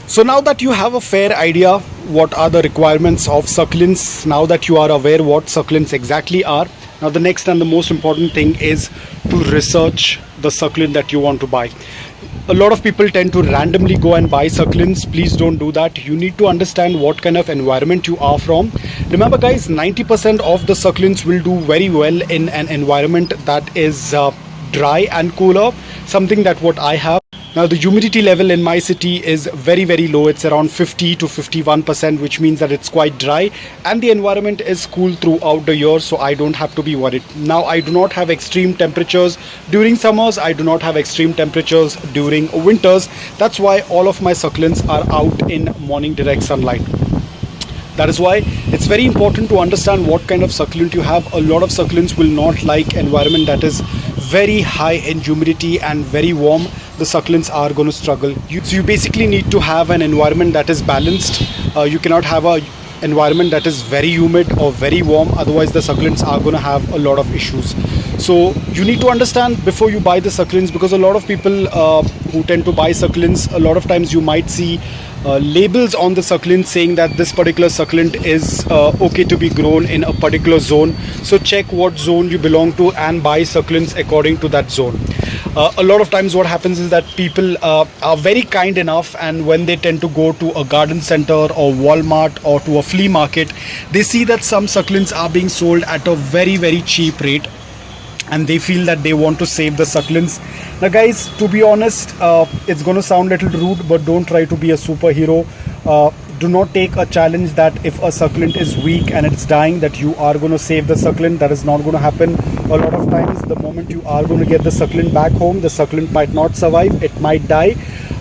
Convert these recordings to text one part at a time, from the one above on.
So now that you have a fair idea what are the requirements of succulents, now that you are aware what succulents exactly are, now the next and the most important thing is to research the succulent that you want to buy. A lot of people tend to randomly go and buy succulents. Please don't do that. You need to understand what kind of environment you are from. Remember guys, 90% of the succulents will do very well in an environment that is dry and cooler, something that what I have. Now the humidity level in my city is very low. It's around 50 to 51%, which means that it's quite dry and the environment is cool throughout the year, so I don't have to be worried. Now I do not have extreme temperatures during summers, I do not have extreme temperatures during winters. That's why all of my succulents are out in morning direct sunlight. That is why it's very important to understand what kind of succulent you have. A lot of succulents will not like environment that is very high in humidity and very warm. The succulents are going to struggle. So you basically need to have an environment that is balanced. You cannot have an environment that is very humid or very warm, otherwise the succulents are going to have a lot of issues. So you need to understand before you buy the succulents, because a lot of people who tend to buy succulents, a lot of times you might see labels on the succulent saying that this particular succulent is okay to be grown in a particular zone. So check what zone you belong to and buy succulents according to that zone. A lot of times what happens is that people are very kind enough, and when they tend to go to a garden center or Walmart or to a flea market, they see that some succulents are being sold at a very cheap rate, and they feel that they want to save the succulents. Now guys, to be honest, it's going to sound a little rude, but don't try to be a superhero. Do not take a challenge that if a succulent is weak and it's dying, that you are going to save the succulent. That is not going to happen. A lot of times the moment you are going to get the succulent back home, the succulent might not survive, it might die.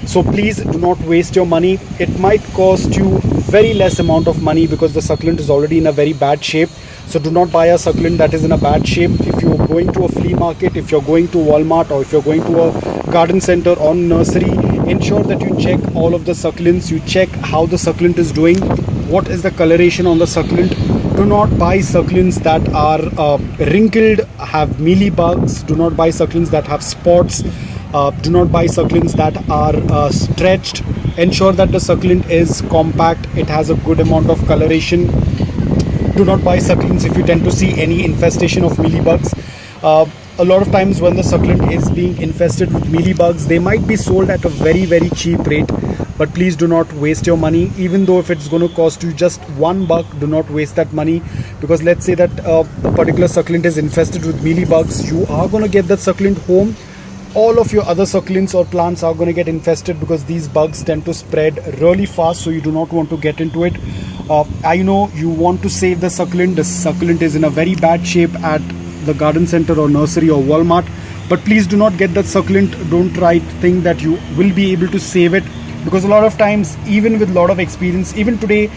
So please do not waste your money. It might cost you very less amount of money because the succulent is already in a very bad shape. So do not buy a succulent that is in a bad shape. If you're going to a flea market, if you're going to Walmart, or if you're going to a garden center or nursery, ensure that you check all of the succulents. You check how the succulent is doing, what is the coloration on the succulent. Do not buy succulents that are wrinkled, have mealybugs. Do not buy succulents that have spots. Do not buy succulents that are stretched. Ensure that the succulent is compact, it has a good amount of coloration. Do not buy succulents if you tend to see any infestation of mealybugs. A lot of times when the succulent is being infested with mealybugs, they might be sold at a very cheap rate, but please do not waste your money. Even though if it's going to cost you just $1, do not waste that money, because let's say that a particular succulent is infested with mealybugs. You are going to get that succulent home, all of your other succulents or plants are going to get infested, because these bugs tend to spread really fast, so you do not want to get into it. I know you want to save the succulent. The succulent is in a very bad shape at the garden center or nursery or Walmart, but please do not get that succulent. Don't try to think that you will be able to save it, because a lot of times, even with a lot of experience, even today,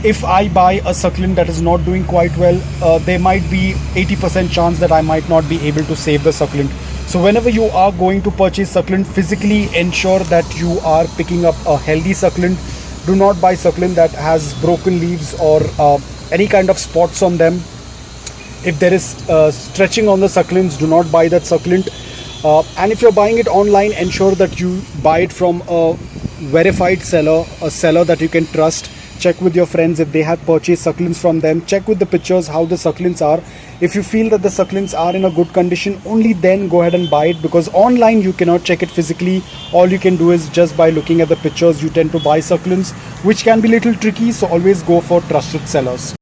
if I buy a succulent that is not doing quite well, there might be 80% chance that I might not be able to save the succulent. So whenever you are going to purchase succulent, physically ensure that you are picking up a healthy succulent. Do not buy succulent that has broken leaves or any kind of spots on them. If there is stretching on the succulents, do not buy that succulent. And if you're buying it online, ensure that you buy it from a verified seller, a seller that you can trust. Check with your friends if they have purchased succulents from them. Check with the pictures how the succulents are. If you feel that the succulents are in a good condition, only then go ahead and buy it, because online you cannot check it physically. All you can do is just by looking at the pictures. You tend to buy succulents, which can be a little tricky, so always go for trusted sellers.